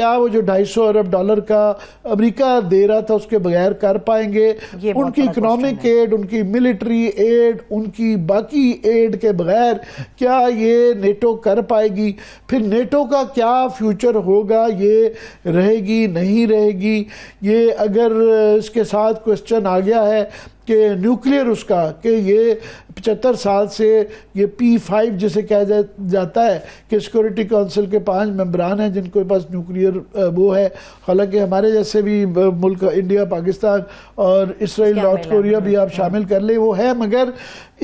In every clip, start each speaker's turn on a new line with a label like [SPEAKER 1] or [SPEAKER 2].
[SPEAKER 1] کیا وہ جو $250 ارب کا امریکہ دے رہا تھا اس کے بغیر کر پائیں گے؟ ان کی اکنامک ایڈ، ان کی ملٹری ایڈ، ان کی باقی ایڈ کے بغیر کیا یہ نیٹو کر پائے گی؟ پھر نیٹو کا کیا فیوچر ہوگا؟ یہ رہے گی نہیں رہے گی؟ یہ اگر اس کے ساتھ کوسچن آ گیا ہے کہ نیوکلیئر اس کا، کہ یہ 75 سال سے یہ P5 جسے کہا جاتا ہے کہ سیکورٹی کونسل کے 5 ممبران ہیں جن کے پاس نیوکلیئر وہ ہے، حالانکہ ہمارے جیسے بھی ملک انڈیا، پاکستان اور اسرائیل، نارتھ کوریا بھی آپ شامل کر لیں وہ ہے، مگر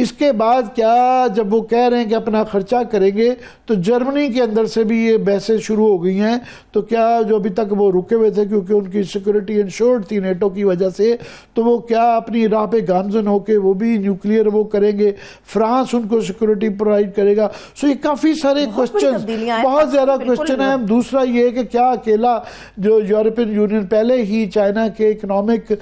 [SPEAKER 1] اس کے بعد کیا جب وہ کہہ رہے ہیں کہ اپنا خرچہ کریں گے تو جرمنی کے اندر سے بھی یہ بحثیں شروع ہو گئی ہیں، تو کیا جو ابھی تک وہ رکے ہوئے تھے کیونکہ ان کی سیکورٹی انشورڈ تھی نیٹو کی وجہ سے، تو وہ کیا اپنی راہ پہ گامزن ہو کے وہ بھی نیوکلیئر وہ کریں گے؟ فرانس ان کو سیکورٹی پرووائڈ کرے گا؟ سو یہ کافی سارے کوسچن، بہت زیادہ کوسچن ہیں۔ دوسرا یہ کہ کیا اکیلا جو یورپین یونین پہلے ہی چائنا کے اکنامک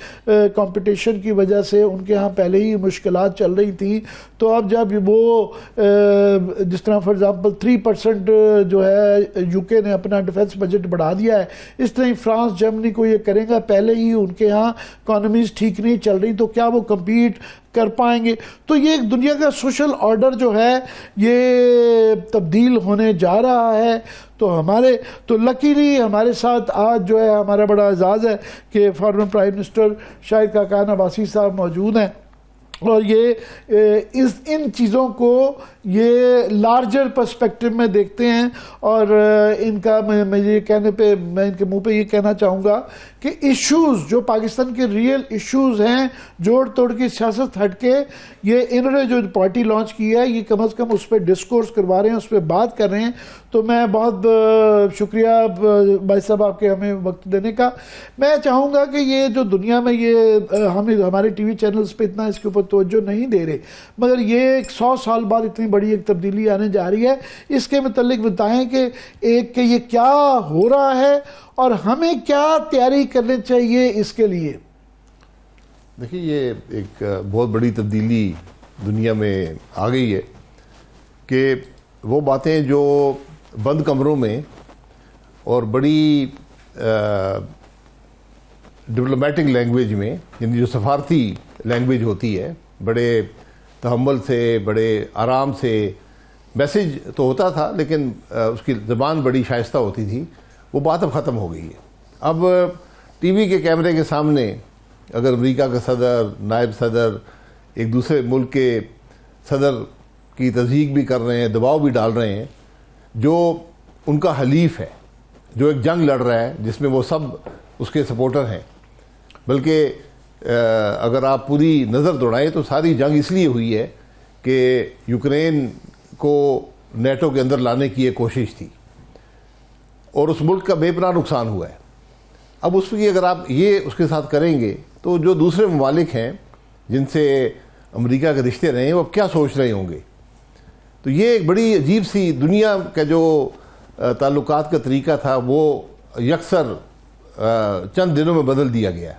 [SPEAKER 1] کمپٹیشن کی وجہ سے ان کے ہاں پہلے ہی مشکلات چل رہی تھی، تو اب جب وہ جس طرح فار ایگزامپل 3% جو ہے یو کے نے اپنا ڈیفنس بجٹ بڑھا دیا ہے، اس طرح فرانس جرمنی کو یہ کریں گا، پہلے ہی ان کے ہاں اکانومیز ٹھیک نہیں چل رہی، تو کیا وہ کمپیٹ کر پائیں گے؟ تو یہ ایک دنیا کا سوشل آرڈر جو ہے یہ تبدیل ہونے جا رہا ہے۔ تو لکیلی ہمارے ساتھ آج جو ہے ہمارا بڑا اعزاز ہے کہ former prime minister Shahid Khaqan Abbasi صاحب موجود ہیں، اور یہ ان چیزوں کو یہ لارجر پرسپیکٹو میں دیکھتے ہیں، اور ان کا میں یہ کہنے پہ میں ان کے منہ پہ یہ کہنا چاہوں گا کہ ایشوز جو پاکستان کے ریئل ایشوز ہیں، جوڑ توڑ کی سیاست ہٹ کے یہ انہوں نے جو پارٹی لانچ کی ہے یہ کم از کم اس پہ ڈسکورس کروا رہے ہیں، اس پہ بات کر رہے ہیں۔ تو میں بہت شکریہ بھائی صاحب آپ کے ہمیں وقت دینے کا۔ میں چاہوں گا کہ یہ جو دنیا میں یہ ہمارے ٹی وی چینلز پہ اتنا اس کے اوپر توجہ نہیں دے رہے، مگر یہ 100 سال بعد اتنی بڑی ایک تبدیلی آنے جا رہی ہے، اس کے متعلق بتائیں کہ یہ کیا ہو رہا ہے اور ہمیں کیا تیاری کرنی چاہیے اس کے لیے۔
[SPEAKER 2] دیکھیے یہ ایک بہت بڑی تبدیلی دنیا میں آ گئی ہے کہ وہ باتیں جو بند کمروں میں اور بڑی ڈپلومیٹک لینگویج میں، یعنی جو سفارتی لینگویج ہوتی ہے، بڑے تحمل سے، بڑے آرام سے میسیج تو ہوتا تھا لیکن اس کی زبان بڑی شائستہ ہوتی تھی، وہ بات اب ختم ہو گئی ہے۔ اب ٹی وی کے کیمرے کے سامنے اگر امریکہ کا صدر، نائب صدر ایک دوسرے ملک کے صدر کی تضحیق بھی کر رہے ہیں، دباؤ بھی ڈال رہے ہیں، جو ان کا حلیف ہے، جو ایک جنگ لڑ رہا ہے جس میں وہ سب اس کے سپورٹر ہیں، بلکہ اگر آپ پوری نظر دوڑائیں تو ساری جنگ اس لیے ہوئی ہے کہ یوکرین کو نیٹو کے اندر لانے کی ایک کوشش تھی اور اس ملک کا بے پناہ نقصان ہوا ہے۔ اب اس کی اگر آپ یہ اس کے ساتھ کریں گے تو جو دوسرے ممالک ہیں جن سے امریکہ کے رشتے رہے ہیں وہ کیا سوچ رہے ہوں گے؟ تو یہ ایک بڑی عجیب سی دنیا کا جو تعلقات کا طریقہ تھا وہ یکسر چند دنوں میں بدل دیا گیا۔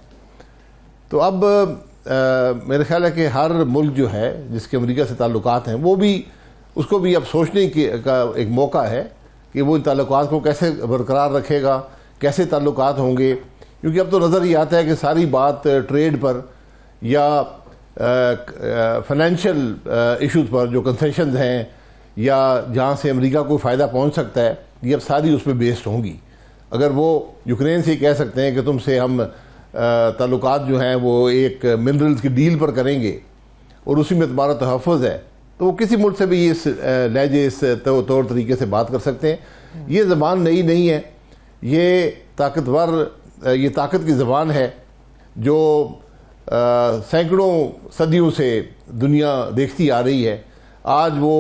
[SPEAKER 2] تو اب میرے خیال ہے کہ ہر ملک جو ہے جس کے امریکہ سے تعلقات ہیں وہ بھی اس کو بھی اب سوچنے کا ایک موقع ہے کہ وہ ان تعلقات کو کیسے برقرار رکھے گا، کیسے تعلقات ہوں گے، کیونکہ اب تو نظر یہ آتا ہے کہ ساری بات ٹریڈ پر یا فائنینشیل ایشوز پر جو کنسیشنز ہیں یا جہاں سے امریکہ کو فائدہ پہنچ سکتا ہے، یہ اب ساری اس پہ بیسڈ ہوں گی۔ اگر وہ یوکرین سے کہہ سکتے ہیں کہ تم سے ہم تعلقات جو ہیں وہ ایک منرلز کی ڈیل پر کریں گے اور اسی میں تمہارا تحفظ ہے، تو وہ کسی ملک سے بھی اس لہجے، اس طور طریقے سے بات کر سکتے ہیں۔ یہ زبان نئی نہیں ہے، یہ یہ طاقت کی زبان ہے جو سینکڑوں صدیوں سے دنیا دیکھتی آ رہی ہے۔ آج وہ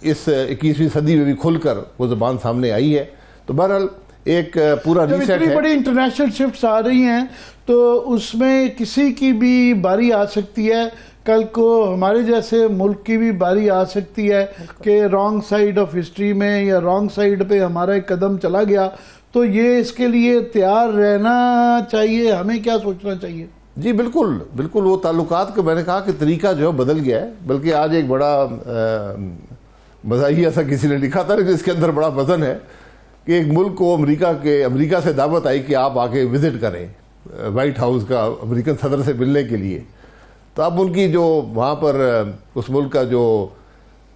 [SPEAKER 2] اس 21ویں صدی میں بھی کھل کر وہ زبان سامنے آئی ہے۔ تو بہرحال ایک پورا ریسیٹ ہے۔
[SPEAKER 1] اتنی بڑی انٹرنیشنل شفٹس آ رہی ہیں تو اس میں کسی کی بھی باری آ سکتی ہے، کل کو ہمارے جیسے ملک کی بھی باری آ سکتی ہے کہ رانگ سائیڈ آف ہسٹری میں یا رانگ سائیڈ پہ ہمارا ایک قدم چلا گیا، تو یہ اس کے لیے تیار رہنا چاہیے۔ ہمیں کیا سوچنا چاہیے؟
[SPEAKER 2] جی بالکل بالکل، وہ تعلقات کا میں نے کہا کہ طریقہ جو ہے بدل گیا ہے، بلکہ آج ایک بڑا مزاحیہ سا کسی نے لکھا تھا لیکن اس کے اندر بڑا وزن ہے کہ ایک ملک کو امریکہ سے دعوت آئی کہ آپ آ کے وزٹ کریں وائٹ ہاؤس کا امریکن صدر سے ملنے کے لیے. تو اب ان کی جو وہاں پر اس ملک کا جو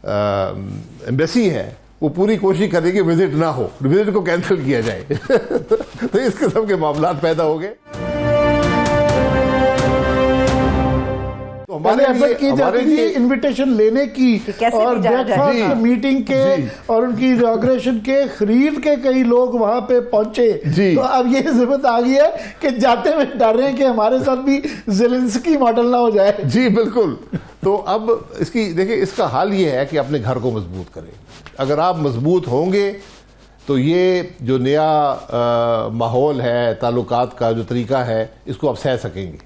[SPEAKER 2] ایمبیسی ہے وہ پوری کوشش کرے کہ وزٹ نہ ہو, وزٹ کو کینسل کیا جائے. تو اس قسم کے معاملات پیدا ہو گئے.
[SPEAKER 1] پہلے ایفرٹ کی جاتی تھی انویٹیشن لینے کی اور بریک فاسٹ میٹنگ کے اور ان کی اناگریشن کے خرید کے کئی لوگ وہاں پہ پہنچے. تو اب یہ ضرورت آ گئی ہے کہ جاتے میں ڈر رہے ہیں کہ ہمارے ساتھ بھی زیلنسکی ماڈل نہ ہو جائے.
[SPEAKER 2] جی بالکل. تو اب دیکھیں اس کا حال یہ ہے کہ اپنے گھر کو مضبوط کریں. اگر آپ مضبوط ہوں گے تو یہ جو نیا ماحول ہے, تعلقات کا جو طریقہ ہے, اس کو آپ سہ سکیں گے,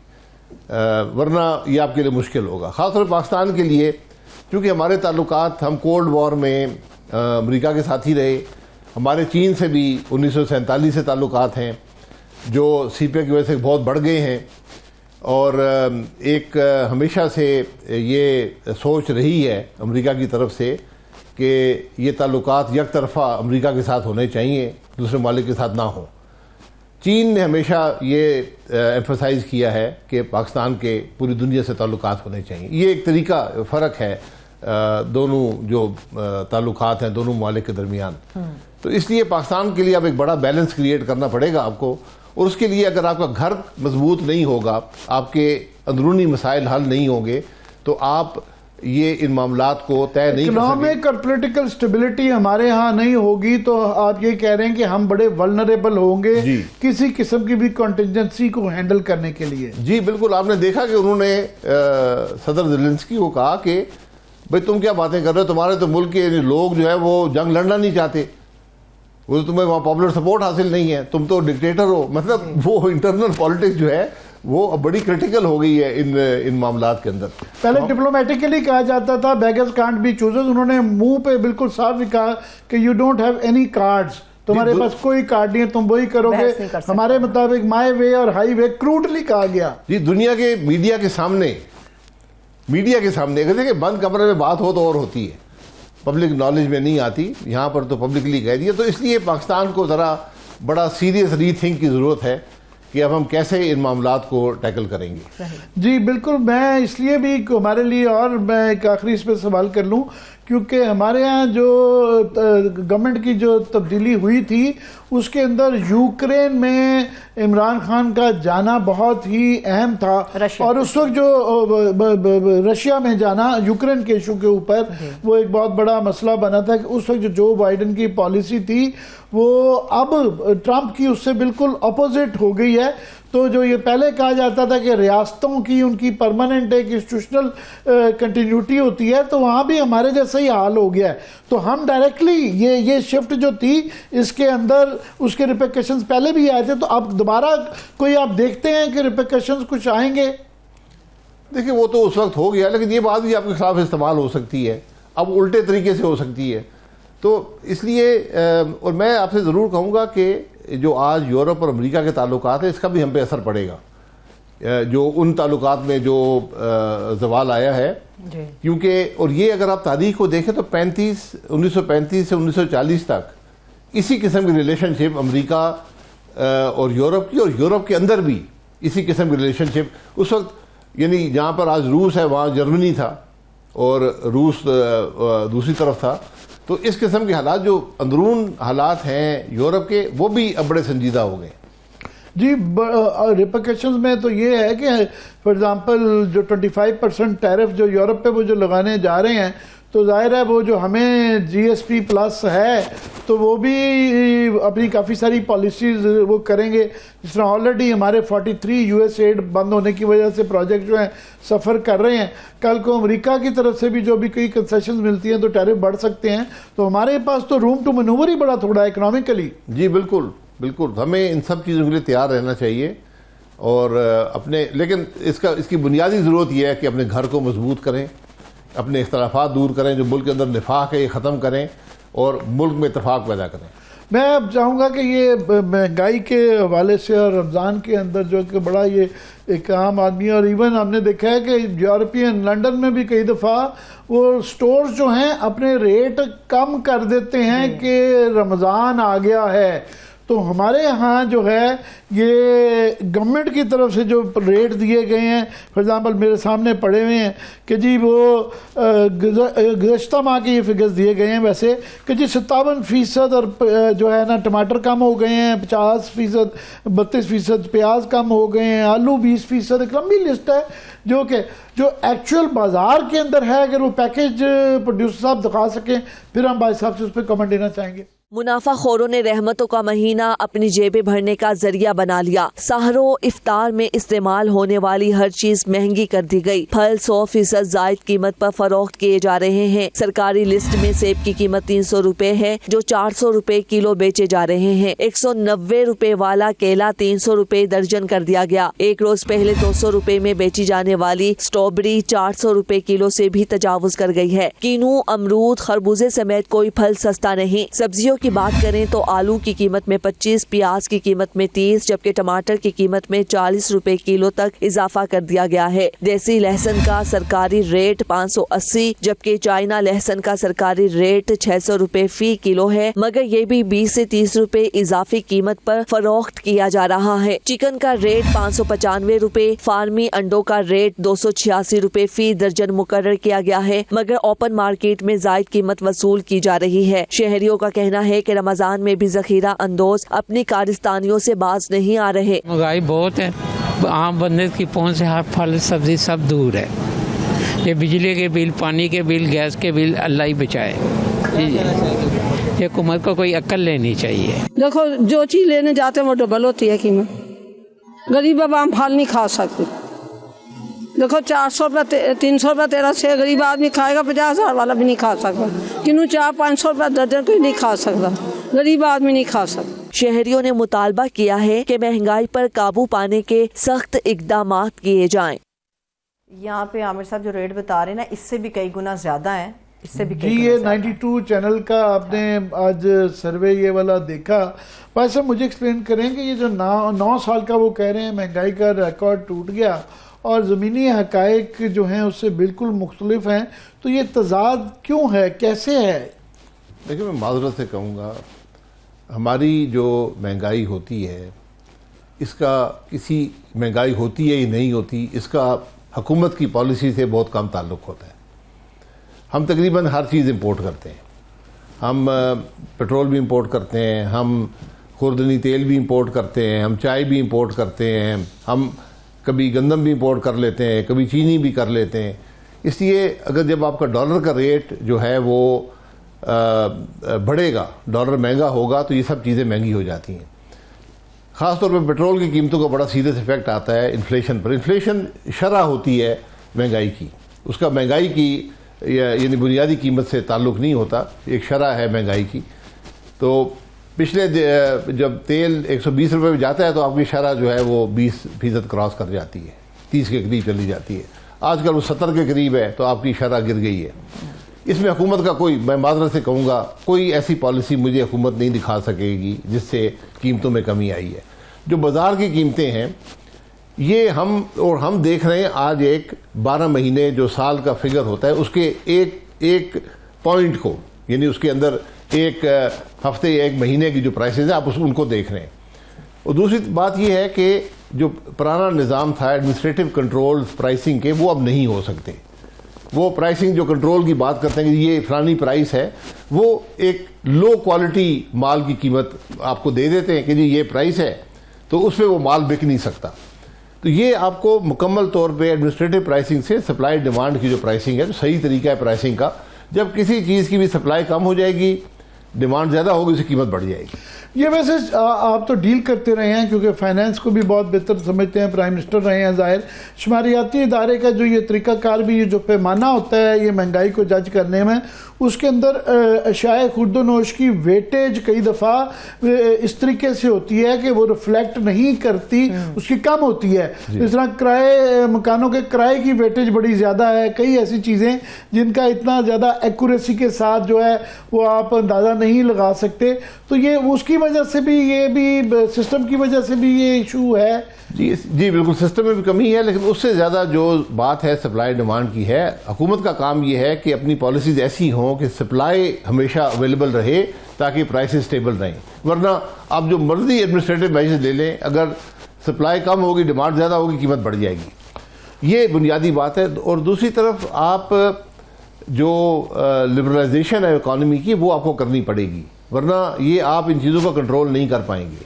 [SPEAKER 2] ورنہ یہ آپ کے لیے مشکل ہوگا. خاص طور پر پاکستان کے لیے, کیونکہ ہمارے تعلقات, ہم کولڈ وار میں امریکہ کے ساتھ ہی رہے. ہمارے چین سے بھی 1947 سے تعلقات ہیں جو سی پی کی وجہ سے بہت بڑھ گئے ہیں. اور ایک ہمیشہ سے یہ سوچ رہی ہے امریکہ کی طرف سے کہ یہ تعلقات یک طرفہ امریکہ کے ساتھ ہونے چاہیے, دوسرے ممالک کے ساتھ نہ ہوں. چین نے ہمیشہ یہ ایمفسائز کیا ہے کہ پاکستان کے پوری دنیا سے تعلقات ہونے چاہیے. یہ ایک طریقہ فرق ہے دونوں جو تعلقات ہیں دونوں ممالک کے درمیان. تو اس لیے پاکستان کے لیے اب ایک بڑا بیلنس کریٹ کرنا پڑے گا آپ کو, اور اس کے لیے اگر آپ کا گھر مضبوط نہیں ہوگا, آپ کے اندرونی مسائل حل نہیں ہوں گے, تو آپ یہ ان معاملات کو طے نہیں کر سکتے.
[SPEAKER 1] اکنامک اور پولیٹیکل سٹیبلٹی ہمارے ہاں نہیں ہوگی تو آپ یہ کہہ رہے ہیں کہ ہم بڑے ولنریبل ہوں گے کسی قسم کی بھی کنٹینجنسی کو ہینڈل کرنے کے لیے.
[SPEAKER 2] جی بالکل. آپ نے دیکھا کہ انہوں نے صدر زیلنسکی کو کہا کہ بھئی تم کیا باتیں کر رہے ہو, تمہارے تو ملک کے لوگ جو ہے وہ جنگ لڑنا نہیں چاہتے, وہ تو تمہیں وہاں پاپولر سپورٹ حاصل نہیں ہے, تم تو ڈکٹیٹر ہو. مطلب وہ انٹرنل پالیٹکس جو ہے وہ بڑی کرٹیکل ہو گئی ہے ان معاملات کے اندر.
[SPEAKER 1] پہلے ڈپلومیٹکلی کہا جاتا تھا بیگرز کانٹ بی چوزرز, انہوں نے منہ پہ بالکل صاف کہا کہ you don't have any cards, تمہارے پاس کوئی کارڈ نہیں ہے, تم وہی کرو گے ہمارے مطابق. مائی وے اور ہائی وے کروڈلی کہا گیا.
[SPEAKER 2] جی دنیا کے میڈیا کے سامنے اگر دیکھیں بند کمرے میں بات ہو تو اور ہوتی ہے, پبلک نالج میں نہیں آتی, یہاں پر تو پبلکلی کہہ دیا. تو اس لیے پاکستان کو ذرا بڑا سیریس ری تھنک کی ضرورت ہے کہ اب ہم کیسے ان معاملات کو ٹیکل کریں گے.
[SPEAKER 1] جی بالکل. میں اس لیے بھی ہمارے لیے, اور میں ایک آخری اس پہ سوال کر لوں, کیونکہ ہمارے ہاں جو گورنمنٹ کی جو تبدیلی ہوئی تھی اس کے اندر یوکرین میں عمران خان کا جانا بہت ہی اہم تھا, اور اس وقت جو رشیا میں جانا یوکرین کے ایشو کے اوپر وہ ایک بہت بڑا مسئلہ بنا تھا کہ اس وقت جو بائیڈن کی پالیسی تھی وہ اب ٹرمپ کی اس سے بالکل اپوزٹ ہو گئی ہے. تو جو یہ پہلے کہا جاتا تھا کہ ریاستوں کی ان کی پرماننٹ ایک انسٹیٹیوشنل کنٹینیوٹی ہوتی ہے, تو وہاں بھی ہمارے جیسا ہی حال ہو گیا ہے. تو ہم ڈائریکٹلی یہ شفٹ جو تھی اس کے اندر اس کے ریپیکیشنز پہلے بھی آئے تھے, تو اب دوبارہ کوئی آپ دیکھتے ہیں کہ ریپیکیشنز کچھ آئیں گے؟
[SPEAKER 2] دیکھیں وہ تو اس وقت ہو گیا, لیکن یہ بات بھی آپ کے خلاف استعمال ہو سکتی ہے, اب الٹے طریقے سے ہو سکتی ہے. تو اس لیے اور میں آپ سے ضرور کہوں گا کہ جو آج یورپ اور امریکہ کے تعلقات ہیں اس کا بھی ہم پہ اثر پڑے گا, جو ان تعلقات میں جو زوال آیا ہے. کیونکہ اور یہ اگر آپ تاریخ کو دیکھیں تو 1935 سے 1940 تک اسی قسم کی ریلیشن شپ امریکہ اور یورپ کی, اور یورپ کے اندر بھی اسی قسم کی ریلیشن شپ اس وقت, یعنی جہاں پر آج روس ہے وہاں جرمنی تھا اور روس دوسری طرف تھا. تو اس قسم کے حالات جو اندرون حالات ہیں یورپ کے وہ بھی اب بڑے سنجیدہ ہو گئے.
[SPEAKER 1] جی ریپیکیشنز میں تو یہ ہے کہ فار ایگزامپل جو 25% ٹیرف جو یورپ پہ وہ جو لگانے جا رہے ہیں, تو ظاہر ہے وہ جو ہمیں جی ایس پی پلس ہے تو وہ بھی اپنی کافی ساری پالیسیز وہ کریں گے. جس طرح آلریڈی ہمارے 43 یو ایس ایڈ بند ہونے کی وجہ سے پروجیکٹ جو ہیں سفر کر رہے ہیں. کل کو امریکہ کی طرف سے بھی جو بھی کئی کنسیشنز ملتی ہیں تو ٹیرف بڑھ سکتے ہیں. تو ہمارے پاس تو روم ٹو مینوور ہی بڑا تھوڑا ہے اکنامکلی.
[SPEAKER 2] جی بالکل بالکل. ہمیں ان سب چیزوں کے لیے تیار رہنا چاہیے, اور لیکن اس کی بنیادی ضرورت یہ ہے کہ اپنے گھر کو مضبوط کریں, اپنے اختلافات دور کریں, جو ملک کے اندر نفاق ہے یہ ختم کریں, اور ملک میں اتفاق پیدا کریں۔
[SPEAKER 1] میں اب چاہوں گا کہ یہ مہنگائی کے حوالے سے اور رمضان کے اندر جو کہ بڑا یہ ایک عام آدمی ہے، اور ایون ہم نے دیکھا ہے کہ یورپین لنڈن میں بھی کئی دفعہ وہ سٹورز جو ہیں اپنے ریٹ کم کر دیتے ہیں کہ رمضان آ گیا ہے۔ تو ہمارے ہاں جو ہے یہ گورنمنٹ کی طرف سے جو ریٹ دیے گئے ہیں، فار ایگزامپل میرے سامنے پڑے ہوئے ہیں کہ جی وہ گزشتہ ماہ کے یہ فگرز دیے گئے ہیں ویسے کہ جی 57% اور جو ہے نا ٹماٹر کم ہو گئے ہیں، 50%، 32% پیاز کم ہو گئے ہیں، آلو 20%، ایک لمبی لسٹ ہے جو کہ جو ایکچوئل بازار کے اندر ہے۔ اگر وہ پیکج پروڈیوسر صاحب دکھا سکیں پھر ہم بھائی صاحب سے اس پہ کمنٹ دینا چاہیں گے۔
[SPEAKER 3] منافع خوروں نے رحمتوں کا مہینہ اپنی جیبیں بھرنے کا ذریعہ بنا لیا۔ سحروں افطار میں استعمال ہونے والی ہر چیز مہنگی کر دی گئی۔ پھل 100% زائد قیمت پر فروخت کیے جا رہے ہیں۔ سرکاری لسٹ میں سیب کی قیمت 300 روپے ہے جو 400 روپے کلو بیچے جا رہے ہیں۔ 190 روپے والا کیلا 300 روپے درجن کر دیا گیا۔ ایک روز پہلے 200 روپے میں بیچی جانے والی اسٹرابری 400 روپے کلو سے بھی تجاوز کر گئی ہے۔ کینو، امرود، خربوزے سمیت کوئی پھل سستا نہیں۔ سبزیوں کی بات کریں تو آلو کی قیمت میں 25، پیاز کی قیمت میں 30، جبکہ ٹماٹر کی قیمت میں 40 روپے کلو تک اضافہ کر دیا گیا ہے۔ دیسی لہسن کا سرکاری ریٹ 580، جبکہ چائنا لہسن کا سرکاری ریٹ 600 روپے فی کلو ہے، مگر یہ بھی 20 سے 30 روپے اضافی قیمت پر فروخت کیا جا رہا ہے۔ چکن کا ریٹ 595 روپے، فارمی انڈوں کا ریٹ 286 روپے فی درجن مقرر کیا گیا ہے، مگر اوپن مارکیٹ میں زائد قیمت وصول کی جا رہی ہے۔ شہریوں کا کہنا ہے کہ رمضان میں بھی ذخیرہ اندوز اپنی کارستانیوں سے باز نہیں آ رہے۔
[SPEAKER 4] مہنگائی بہت ہے، عام بندے کی پہنچ سے ہر پھل سبزی سب دور ہے۔ یہ بجلی کے بل، پانی کے بل، گیس کے بل اللہ ہی بچائے۔ یہ حکومت کو کوئی عقل لینی چاہیے۔
[SPEAKER 5] دیکھو جو چیز لینے جاتے ہیں وہ ڈبل ہوتی ہے قیمت۔ غریب عوام پھل نہیں کھا سکتے۔ دیکھو 400 روپے 300 روپے 1300 غریب آدمی کھائے گا، 50,000 والا بھی نہیں کھا سکتا۔ کنوں 400-500 روپے درجن کوئی نہیں کھا سکتا، غریب آدمی نہیں کھا سکتا۔
[SPEAKER 3] شہریوں نے مطالبہ کیا ہے کہ مہنگائی پر قابو پانے کے سخت اقدامات کیے جائیں۔
[SPEAKER 6] یہاں پہ عامر صاحب جو ریٹ بتا رہے ہیں نا، اس سے بھی کئی گنا زیادہ ہیں، اس سے بھی
[SPEAKER 1] جی یہ 92 چینل کا آپ نے آج سروے یہ والا دیکھا۔ بھائی صاحب مجھے ایکسپلین کریں کہ یہ جو 9 سال کا وہ کہہ رہے ہیں مہنگائی کا ریکارڈ ٹوٹ گیا اور زمینی حقائق جو ہیں اس سے بالکل مختلف ہیں، تو یہ تضاد کیوں ہے، کیسے ہے؟
[SPEAKER 2] دیکھیں میں معذرت سے کہوں گا، ہماری جو مہنگائی ہوتی ہے اس کا کسی مہنگائی ہوتی ہے یا نہیں ہوتی اس کا حکومت کی پالیسی سے بہت کم تعلق ہوتا ہے۔ ہم تقریباً ہر چیز امپورٹ کرتے ہیں، ہم پیٹرول بھی امپورٹ کرتے ہیں، ہم خوردنی تیل بھی امپورٹ کرتے ہیں، ہم چائے بھی امپورٹ کرتے ہیں، ہم کبھی گندم بھی امپورٹ کر لیتے ہیں، کبھی چینی بھی کر لیتے ہیں۔ اس لیے اگر جب آپ کا ڈالر کا ریٹ جو ہے وہ بڑھے گا، ڈالر مہنگا ہوگا تو یہ سب چیزیں مہنگی ہو جاتی ہیں۔ خاص طور پہ پیٹرول کی قیمتوں کا بڑا سیریس افیکٹ آتا ہے انفلیشن پر۔ انفلیشن شرح ہوتی ہے مہنگائی کی، اس کا مہنگائی کی یعنی بنیادی قیمت سے تعلق نہیں ہوتا، ایک شرح ہے مہنگائی کی۔ تو پچھلے جب تیل 120 روپے پہ جاتا ہے تو آپ کی شرح جو ہے وہ 20% کراس کر جاتی ہے، 30 کے قریب چلی جاتی ہے۔ آج کل وہ 70 کے قریب ہے تو آپ کی شرح گر گئی ہے۔ اس میں حکومت کا کوئی، میں معذرت سے کہوں گا، کوئی ایسی پالیسی مجھے حکومت نہیں دکھا سکے گی جس سے قیمتوں میں کمی آئی ہے۔ جو بازار کی قیمتیں ہیں یہ ہم دیکھ رہے ہیں آج ایک 12 مہینے جو سال کا فگر ہوتا ہے اس کے ایک پوائنٹ کو، یعنی اس کے اندر ایک ہفتے یا ایک مہینے کی جو پرائسز ہیں آپ ان کو دیکھ رہے ہیں۔ اور دوسری بات یہ ہے کہ جو پرانا نظام تھا ایڈمنسٹریٹو کنٹرول پرائسنگ کے، وہ اب نہیں ہو سکتے۔ وہ پرائسنگ جو کنٹرول کی بات کرتے ہیں کہ یہ فلانی پرائس ہے، وہ ایک لو کوالٹی مال کی قیمت آپ کو دے دیتے ہیں کہ جی یہ پرائس ہے، تو اس پہ وہ مال بک نہیں سکتا۔ تو یہ آپ کو مکمل طور پہ ایڈمنسٹریٹو پرائسنگ سے سپلائی ڈیمانڈ کی جو پرائسنگ ہے، جو صحیح طریقہ ہے پرائسنگ کا، جب کسی چیز کی بھی سپلائی کم ہو جائے گی، ڈیمانڈ زیادہ ہوگی، اس کی قیمت بڑھ جائے گی۔
[SPEAKER 1] یہ ویسے آپ تو ڈیل کرتے رہے ہیں کیونکہ فائنینس کو بھی بہت بہتر سمجھتے ہیں, پرائم منسٹر رہے ہیں ظاہر. شماریاتی ادارے کا جو یہ طریقہ کار بھی, یہ جو پیمانہ ہوتا ہے یہ مہنگائی کو جج کرنے میں, اس کے اندر اشیاء خورد و نوش کی ویٹیج کئی دفعہ اس طریقے سے ہوتی ہے کہ وہ ریفلیکٹ نہیں کرتی, اس کی کم ہوتی ہے. اس طرح کرائے, مکانوں کے کرائے کی ویٹیج بڑی زیادہ ہے, کئی ایسی چیزیں جن کا اتنا زیادہ ایکوریسی کے ساتھ جو ہے وہ آپ اندازہ نہیں لگا سکتے. تو یہ اس کی وجہ سے بھی, یہ بھی سسٹم کی وجہ سے بھی یہ ایشو ہے.
[SPEAKER 2] جی بالکل, سسٹم میں بھی کمی ہے, لیکن اس سے زیادہ جو بات ہے سپلائی ڈیمانڈ کی ہے. حکومت کا کام یہ ہے کہ اپنی پالیسیز ایسی ہوں کہ سپلائی ہمیشہ اویلیبل رہے تاکہ پرائسز سٹیبل رہیں. ورنہ آپ جو مرضی ایڈمنسٹریٹو میجرز لے لیں, اگر سپلائی کم ہوگی ڈیمانڈ زیادہ ہوگی, قیمت بڑھ جائے گی. یہ بنیادی بات ہے. اور دوسری طرف آپ جو لبرلائزیشن ہے اکانومی کی, وہ آپ کو کرنی پڑے گی, ورنہ یہ آپ ان چیزوں کو کنٹرول نہیں کر پائیں گے.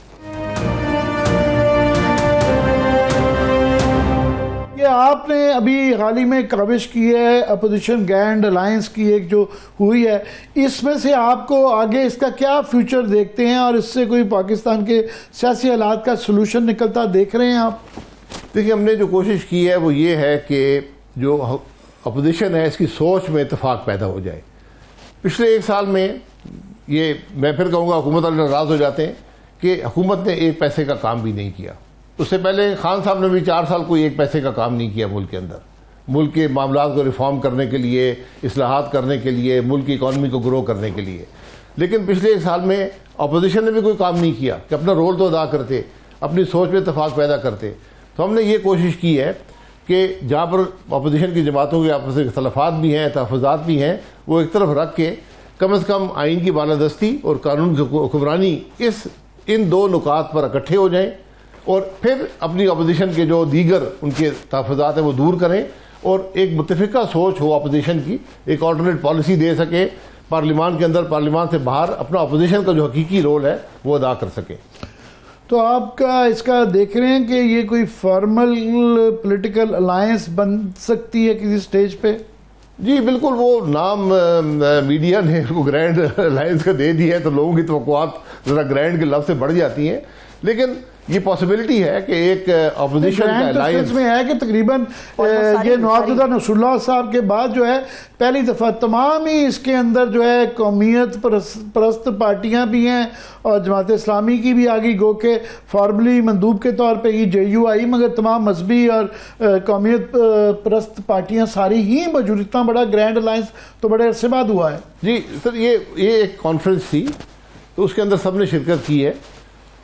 [SPEAKER 1] یہ آپ نے ابھی حال ہی میں کاوش کی ہے اپوزیشن گرینڈ الائنس کی ایک جو ہوئی ہے, اس میں سے آپ کو آگے اس کا کیا فیوچر دیکھتے ہیں, اور اس سے کوئی پاکستان کے سیاسی حالات کا سلوشن نکلتا دیکھ رہے ہیں آپ؟
[SPEAKER 2] دیکھیے, ہم نے جو کوشش کی ہے وہ یہ ہے کہ جو اپوزیشن ہے اس کی سوچ میں اتفاق پیدا ہو جائے. پچھلے ایک سال میں یہ میں پھر کہوں گا حکومت والے ناراض ہو جاتے ہیں کہ حکومت نے ایک پیسے کا کام بھی نہیں کیا. اس سے پہلے خان صاحب نے بھی 4 سال کوئی ایک پیسے کا کام نہیں کیا ملک کے اندر, ملک کے معاملات کو ریفارم کرنے کے لیے, اصلاحات کرنے کے لیے, ملک کی اکانومی کو گرو کرنے کے لیے. لیکن پچھلے ایک سال میں اپوزیشن نے بھی کوئی کام نہیں کیا کہ اپنا رول تو ادا کرتے, اپنی سوچ میں اتفاق پیدا کرتے. تو ہم نے یہ کوشش کی ہے کہ جہاں پر اپوزیشن کی جماعتوں کے آپس میں اختلافات بھی ہیں, تحفظات بھی ہیں, وہ ایک طرف رکھ کے کم از کم آئین کی بالادستی اور قانون کی حکمرانی ان 2 نکات پر اکٹھے ہو جائیں, اور پھر اپنی اپوزیشن کے جو دیگر ان کے تحفظات ہیں وہ دور کریں, اور ایک متفقہ سوچ ہو اپوزیشن کی, ایک آلٹرنیٹ پالیسی دے سکے, پارلیمان کے اندر, پارلیمان سے باہر اپنا اپوزیشن کا جو حقیقی رول ہے وہ ادا کر سکے.
[SPEAKER 1] تو آپ کا اس کا دیکھ رہے ہیں کہ یہ کوئی فارمل پولیٹیکل الائنس بن سکتی ہے کسی سٹیج پہ؟
[SPEAKER 2] جی بالکل, وہ نام میڈیا نے اس کو گرینڈ الائنس کا دے دیا ہے, تو لوگوں کی توقعات ذرا گرینڈ کے لفظ سے بڑھ جاتی ہیں. لیکن یہ پاسبلٹی ہے کہ ایک اپوزیشن کا الائنس
[SPEAKER 1] میں ہے کہ تقریباً یہ نوابزدہ نصر اللہ صاحب کے بعد جو ہے پہلی دفعہ تمام ہی اس کے اندر جو ہے قومیت پرست پارٹیاں بھی ہیں, اور جماعت اسلامی کی بھی آگی, گو کہ فارملی مندوب کے طور پہ یہ JU آئی, مگر تمام مذہبی اور قومیت پرست پارٹیاں ساری ہی موجود. اتنا بڑا گرینڈ الائنس تو بڑے عرصے بعد ہوا ہے.
[SPEAKER 2] جی سر, یہ ایک کانفرنس تھی تو اس کے اندر سب نے شرکت کی ہے,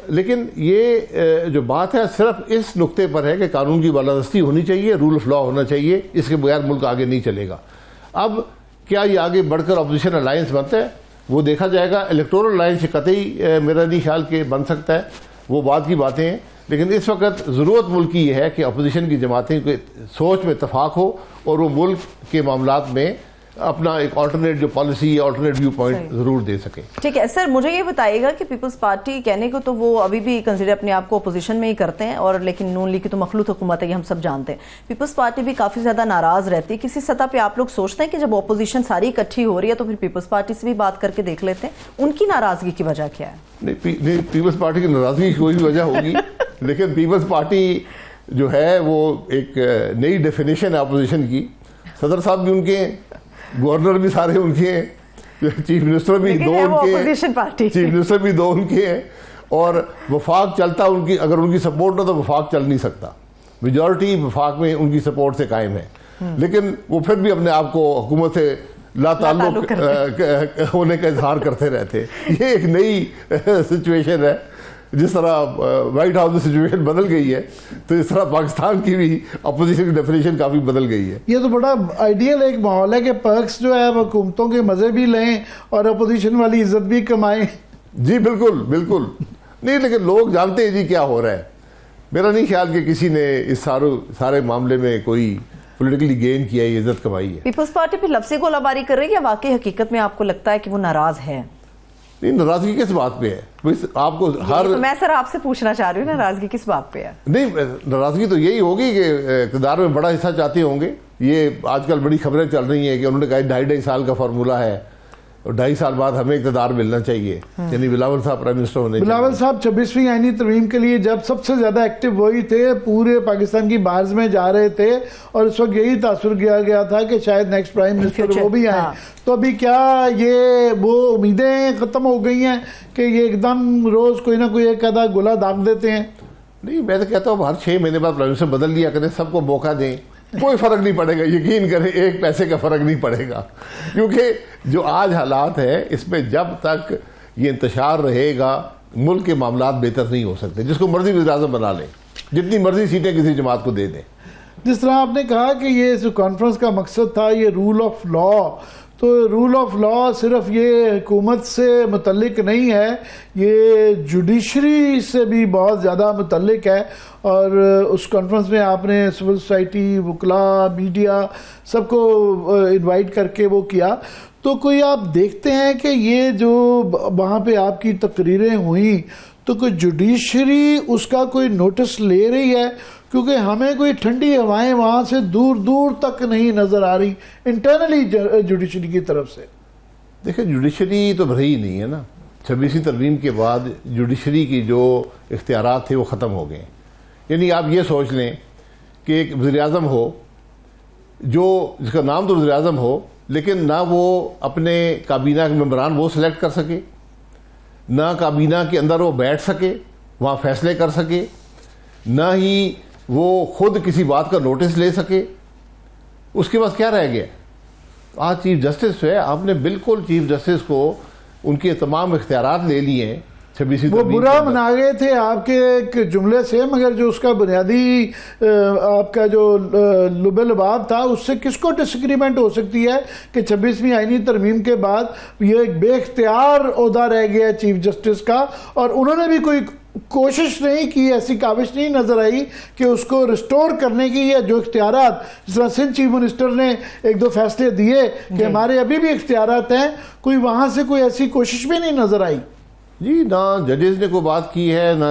[SPEAKER 2] لیکن یہ جو بات ہے صرف اس نقطے پر ہے کہ قانون کی بالادستی ہونی چاہیے, رول آف لا ہونا چاہیے, اس کے بغیر ملک آگے نہیں چلے گا. اب کیا یہ آگے بڑھ کر اپوزیشن الائنس بنتا ہے وہ دیکھا جائے گا. الیکٹورل الائنس قطعی میرا نہیں خیال کہ بن سکتا ہے, وہ بعد کی باتیں ہیں. لیکن اس وقت ضرورت ملک کی یہ ہے کہ اپوزیشن کی جماعتیں کو سوچ میں اتفاق ہو, اور وہ ملک کے معاملات میں اپنا ایک آلٹرنیٹ جو پالیسی, آلٹرنیٹ ویو پوائنٹ ضرور دے سکے.
[SPEAKER 6] ٹھیک ہے سر, مجھے یہ بتائیے گا کہ پیپلز پارٹی کہنے کو تو وہ ابھی بھی کنسیڈر اپنے آپ کو اپوزیشن میں ہی کرتے ہیں, اور لیکن نون لیگ کی تو مخلوط حکومت ہے, یہ ہم سب جانتے ہیں. پیپلز پارٹی بھی کافی زیادہ ناراض رہتی ہے. کسی سطح پہ آپ لوگ سوچتے ہیں کہ جب اپوزیشن ساری اکٹھی ہو رہی ہے تو پھر پیپلز پارٹی سے بھی بات کر کے دیکھ لیتے ہیں, ان کی ناراضگی کی وجہ کیا ہے؟
[SPEAKER 2] نہیں, پیپلز پارٹی کی ناراضگی کی کوئی بھی وجہ ہوگی, لیکن پیپلز پارٹی جو ہے وہ ایک نئی ڈیفینیشن ہے اپوزیشن کی. صدر صاحب بھی ان کے ہیں, گورنر بھی سارے ان کے ہیں, چیف منسٹر بھی 2 ان کے ہیں, چیف منسٹر بھی 2 ان کے ہیں, اور وفاق چلتا ان کی, اگر ان کی سپورٹ نہ تو وفاق چل نہیں سکتا. میجورٹی وفاق میں ان کی سپورٹ سے قائم ہے, لیکن وہ پھر بھی اپنے آپ کو حکومت سے لا تعلق ہونے کا اظہار کرتے رہتے. یہ ایک نئی سچویشن ہے. جس طرح وائٹ ہاؤس میں سچویشن بدل گئی ہے, تو اس طرح پاکستان کی بھی اپوزیشن کی ڈیفینیشن کافی بدل گئی ہے.
[SPEAKER 1] یہ تو بڑا آئیڈیل ایک ماحول ہے کہ پرکس جو ہے حکومتوں کے مزے بھی لیں اور اپوزیشن والی عزت بھی کمائیں.
[SPEAKER 2] جی بالکل بالکل. نہیں, لیکن لوگ جانتے ہیں جی کیا ہو رہا ہے. میرا نہیں خیال کہ کسی نے اس سارے معاملے میں کوئی پولیٹیکلی گین کیا ہے, عزت کمائی ہے.
[SPEAKER 6] پیپلز پارٹی پھر لفظی گولہ باری کر رہی ہے یا واقعی حقیقت میں آپ کو لگتا ہے کہ وہ ناراض ہے؟
[SPEAKER 2] نہیں, ناراضگی کس بات پہ ہے؟ آپ کو
[SPEAKER 6] میں سر آپ سے پوچھنا چاہ رہی ہوں, ناراضگی کس بات پہ ہے؟
[SPEAKER 2] نہیں, ناراضگی تو یہی ہوگی کہ اقتدار میں بڑا حصہ چاہتے ہوں گے. یہ آج کل بڑی خبریں چل رہی ہیں کہ انہوں نے کہا 2.5 سال کا فارمولہ ہے, اور 2.5 سال بعد ہمیں اقتدار ملنا چاہیے، یعنی بلاول صاحب پرائم منسٹر ہونے چاہیے۔
[SPEAKER 1] بلاول صاحب 26ویں آئینی ترمیم کے لیے جب سب سے زیادہ ایکٹیو وہی تھے، پورے پاکستان کی بارز میں جا رہے تھے، اور اس وقت یہی تاثر کیا گیا تھا کہ شاید نیکسٹ پرائم منسٹر وہ بھی آئیں۔ تو ابھی کیا یہ وہ امیدیں ختم ہو گئی ہیں کہ یہ ایک دم روز کوئی نہ کوئی ایک آدھا گلہ داغ دیتے ہیں؟
[SPEAKER 2] نہیں، میں تو کہتا ہوں ہر 6 مہینے بعد پرائم منسٹر بدل لیا کریں، سب کو موقع دیں، کوئی فرق نہیں پڑے گا، یقین کریں 1 پیسے کا فرق نہیں پڑے گا، کیونکہ جو آج حالات ہے اس میں جب تک یہ انتشار رہے گا ملک کے معاملات بہتر نہیں ہو سکتے۔ جس کو مرضی وزیر اعظم بنا لیں، جتنی مرضی سیٹیں کسی جماعت کو دے دیں۔
[SPEAKER 1] جس طرح آپ نے کہا کہ یہ اس کانفرنس کا مقصد تھا یہ رول آف لا، تو رول آف لا صرف یہ حکومت سے متعلق نہیں ہے، یہ جوڈیشری سے بھی بہت زیادہ متعلق ہے، اور اس کانفرنس میں آپ نے سول سوسائٹی، وکلاء، میڈیا سب کو انوائٹ کر کے وہ کیا۔ تو کوئی آپ دیکھتے ہیں کہ یہ جو وہاں پہ آپ کی تقریریں ہوئیں تو کوئی جوڈیشری اس کا کوئی نوٹس لے رہی ہے؟ کیونکہ ہمیں کوئی ٹھنڈی ہوائیں وہاں سے دور دور تک نہیں نظر آ رہی انٹرنلی جوڈیشری کی طرف سے۔
[SPEAKER 2] دیکھیں جوڈیشری تو رہی نہیں ہے نا، 26ویں ترمیم کے بعد جوڈیشری کی جو اختیارات تھے وہ ختم ہو گئے۔ یعنی آپ یہ سوچ لیں کہ ایک وزیر اعظم ہو جو جس کا نام تو وزیر اعظم ہو، لیکن نہ وہ اپنے کابینہ کے ممبران وہ سلیکٹ کر سکے، نہ کابینہ کے اندر وہ بیٹھ سکے، وہاں فیصلے کر سکے، نہ ہی وہ خود کسی بات کا نوٹس لے سکے۔ اس کے بعد کیا رہ گیا؟ آج چیف جسٹس ہے، آپ نے بالکل چیف جسٹس کو ان کے تمام اختیارات لے لیے ہیں۔
[SPEAKER 1] وہ برا منا گئے تھے آپ کے ایک جملے سے، مگر جو اس کا بنیادی آپ کا جو لب لباب تھا اس سے کس کو ڈس ایگریمنٹ ہو سکتی ہے کہ 26ویں آئینی ترمیم کے بعد یہ ایک بے اختیار عہدہ رہ گیا چیف جسٹس کا، اور انہوں نے بھی کوئی کوشش نہیں کی، ایسی کاوش نہیں نظر آئی کہ اس کو ریسٹور کرنے کی، یا جو اختیارات جس طرح سندھ چیف منسٹر نے 1-2 فیصلے دیے کہ ہمارے ابھی بھی اختیارات ہیں، کوئی وہاں سے کوئی ایسی کوشش بھی نہیں نظر آئی؟
[SPEAKER 2] جی نہ ججز نے کوئی بات کی ہے، نہ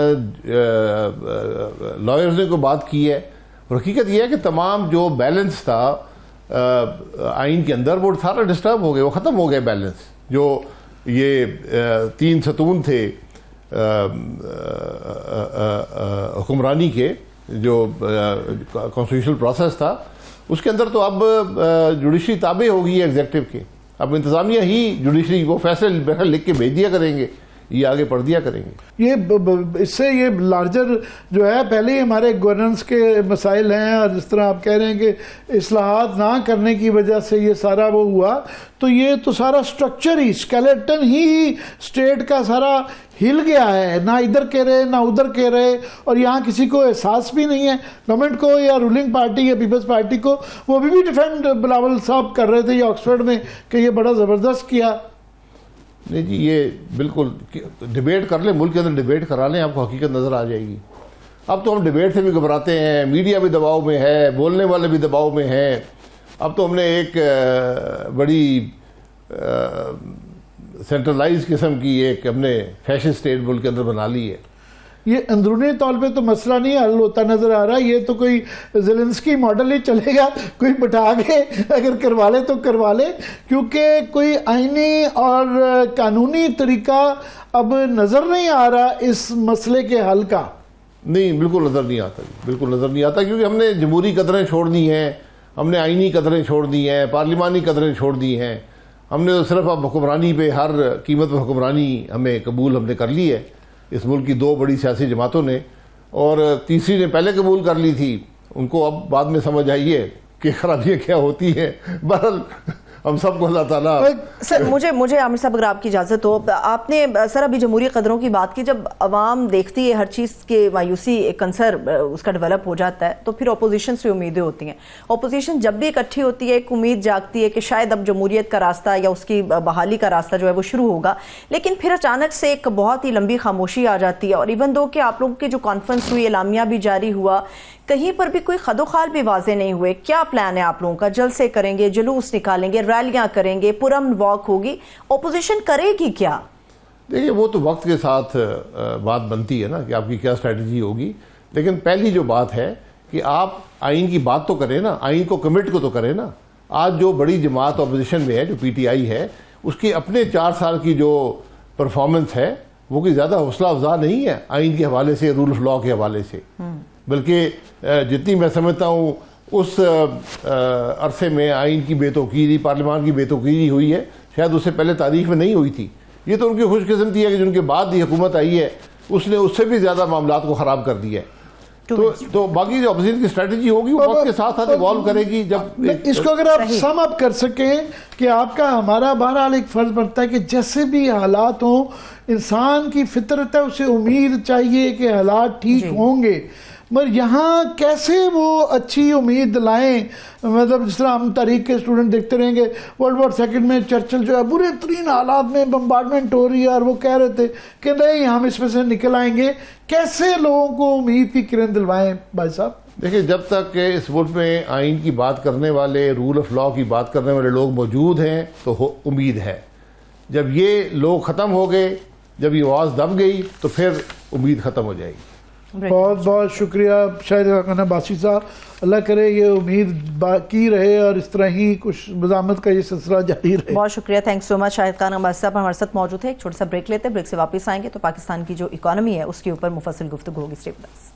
[SPEAKER 2] لائرز نے کوئی بات کی ہے، اور حقیقت یہ ہے کہ تمام جو بیلنس تھا آئین کے اندر وہ سارا ڈسٹرب ہو گیا، وہ ختم ہو گئے بیلنس۔ جو یہ 3 ستون تھے حکمرانی کے، جو کانسٹیٹیوشنل پروسیس تھا، اس کے اندر تو اب جوڈیشری تابع ہوگی ایگزیکٹو کے، اب انتظامیہ ہی جوڈیشری وہ فیصلے لکھ کے بھیج دیا کریں گے، یہ آگے پڑھ دیا کریں گے۔
[SPEAKER 1] یہ اس سے یہ لارجر جو ہے، پہلے ہی ہمارے گورننس کے مسائل ہیں، اور جس طرح آپ کہہ رہے ہیں کہ اصلاحات نہ کرنے کی وجہ سے یہ سارا وہ ہوا، تو یہ تو سارا سٹرکچر ہی، اسکیلیٹن ہی اسٹیٹ کا سارا ہل گیا ہے، نہ ادھر کہہ رہے نہ ادھر کہہ رہے، اور یہاں کسی کو احساس بھی نہیں ہے گورنمنٹ کو یا رولنگ پارٹی یا پیپلز پارٹی کو۔ وہ ابھی بھی ڈیفینڈ بلاول صاحب کر رہے تھے یا آکسفورڈ میں کہ یہ بڑا زبردست کیا۔
[SPEAKER 2] نہیں جی، یہ بالکل ڈیبیٹ کر لیں، ملک کے اندر ڈیبیٹ کرا لیں، آپ کو حقیقت نظر آ جائے گی۔ اب تو ہم ڈیبیٹ سے بھی گھبراتے ہیں، میڈیا بھی دباؤ میں ہے، بولنے والے بھی دباؤ میں ہیں۔ اب تو ہم نے ایک بڑی سینٹرلائز قسم کی ایک ہم نے فیشن اسٹیٹ ملک کے اندر بنا لی ہے۔
[SPEAKER 1] یہ اندرونی طور پہ تو مسئلہ نہیں حل ہوتا نظر آ رہا، یہ تو کوئی زیلنسکی ماڈل ہی چلے گا، کوئی بٹھا کے اگر کروا لے تو کروا لے، کیونکہ کوئی آئینی اور قانونی طریقہ اب نظر نہیں آ رہا اس مسئلے کے حل کا۔
[SPEAKER 2] نہیں، بالکل نظر نہیں آتا، بالکل نظر نہیں آتا، کیونکہ ہم نے جمہوری قدریں چھوڑ دی ہیں، ہم نے آئینی قدریں چھوڑ دی ہیں، پارلیمانی قدریں چھوڑ دی ہیں، ہم نے صرف اب حکمرانی پہ ہر قیمت پر حکمرانی ہمیں قبول ہم نے کر لی ہے، اس ملک کی 2 بڑی سیاسی جماعتوں نے، اور تیسری نے پہلے قبول کر لی تھی، ان کو اب بعد میں سمجھ آئی ہے کہ خرابیاں کیا ہوتی ہیں۔ بہرحال ہم سب کو اللہ تعالیٰ۔
[SPEAKER 6] سر مجھے عامر صاحب اگر آپ کی اجازت ہو، آپ نے سر ابھی جمہوری قدروں کی بات کی، جب عوام دیکھتی ہے ہر چیز کے مایوسی، ایک کنسر اس کا ڈیولپ ہو جاتا ہے، تو پھر اپوزیشن سے امیدیں ہوتی ہیں۔ اپوزیشن جب بھی اکٹھی ہوتی ہے ایک امید جاگتی ہے کہ شاید اب جمہوریت کا راستہ یا اس کی بحالی کا راستہ جو ہے وہ شروع ہوگا، لیکن پھر اچانک سے ایک بہت ہی لمبی خاموشی آ جاتی ہے، اور ایون دو کہ آپ لوگوں کی جو کانفرنس ہوئی، اعلامیہ بھی جاری ہوا، کہیں پر بھی کوئی خد و خال بھی واضح نہیں ہوئے۔ کیا پلان ہے آپ لوگوں کا؟ جلسے کریں گے، جلوس نکالیں گے، ریلیاں کریں گے، پرامن واک ہوگی، اپوزیشن کرے گی کیا؟
[SPEAKER 2] دیکھیے وہ تو وقت کے ساتھ بات بنتی ہے نا کہ آپ کی کیا اسٹریٹجی ہوگی، لیکن پہلی جو بات ہے کہ آپ آئین کی بات تو کریں نا، آئین کو کمٹ کو تو کریں نا۔ آج جو بڑی جماعت اپوزیشن میں ہے، جو پی ٹی آئی ہے، اس کے اپنے 4 سال کی جو پرفارمنس ہے وہ کوئی زیادہ حوصلہ افزا نہیں ہے آئین کے حوالے سے، رول آف لا کے حوالے سے، بلکہ جتنی میں سمجھتا ہوں اس عرصے میں آئین کی بے توقیری، پارلیمان کی بے توقیری ہوئی ہے، شاید اس سے پہلے تاریخ میں نہیں ہوئی تھی. یہ تو ان کی خوش قسمتی ہے کہ جن کے بعد یہ حکومت آئی ہے اس نے اس سے بھی زیادہ معاملات کو خراب کر دیا ہے. تو باقی جو اپوزیشن کی اسٹریٹجی ہوگی وہ وقت کے ساتھ ساتھ ایوالو کرے گی. جب
[SPEAKER 1] اس کو اگر آپ سم اپ کر سکیں کہ آپ کا ہمارا بہرحال ایک فرض بنتا ہے کہ جیسے بھی حالات ہوں، انسان کی فطرت ہے، اسے امید چاہیے کہ حالات ٹھیک ہوں گے، مگر یہاں کیسے وہ اچھی امید لائیں؟ مطلب جس طرح ہم تاریخ کے اسٹوڈنٹ دیکھتے رہیں گے ورلڈ وار سیکنڈ میں چرچل جو ہے برے ترین حالات میں بمبارڈمنٹ ہو رہی ہے اور وہ کہہ رہے تھے کہ نہیں ہم اس میں سے نکل آئیں گے. کیسے لوگوں کو امید کی کرن دلوائیں بھائی صاحب؟
[SPEAKER 2] دیکھیں، جب تک کہ اس ملک میں آئین کی بات کرنے والے، رول آف لا کی بات کرنے والے لوگ موجود ہیں تو امید ہے. جب یہ لوگ ختم ہو گئے، جب یہ آواز دب گئی تو پھر امید ختم ہو جائے گی.
[SPEAKER 1] بہت بہت شکریہ شاہد خان عباسی صاحب. اللہ کرے یہ امید باقی رہے اور اس طرح ہی کچھ مزاحمت کا یہ سلسلہ جاری رہے.
[SPEAKER 6] بہت شکریہ، تھینکس سو مچ. شاہد خان عباسی صاحب ہمارے ساتھ موجود ہے. ایک چھوٹا سا بریک لیتے ہیں، بریک سے واپس آئیں گے تو پاکستان کی جو اکانومی ہے اس کے اوپر مفصل گفتگو ہوگی. Stay with us.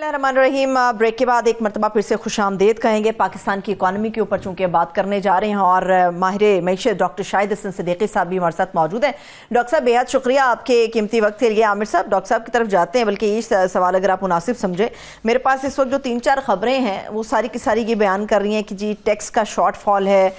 [SPEAKER 6] الرحمن الرحیم. بریک کے بعد ایک مرتبہ پھر سے خوش آمدید کہیں گے. پاکستان کی اکانومی کے اوپر چونکہ بات کرنے جا رہے ہیں اور ماہر معیشت ڈاکٹر شاہد حسن صدیقی صاحب بھی ہمارے ساتھ موجود ہیں. ڈاکٹر صاحب بے حد شکریہ آپ کے قیمتی وقت کے لیے. عامر صاحب، ڈاکٹر صاحب کی طرف جاتے ہیں، بلکہ یہ سوال اگر آپ مناسب سمجھیں. میرے پاس اس وقت جو 3-4 خبریں ہیں وہ ساری کی ساری یہ بیان کر رہی ہیں کہ جی ٹیکس کا شارٹ فال ہے،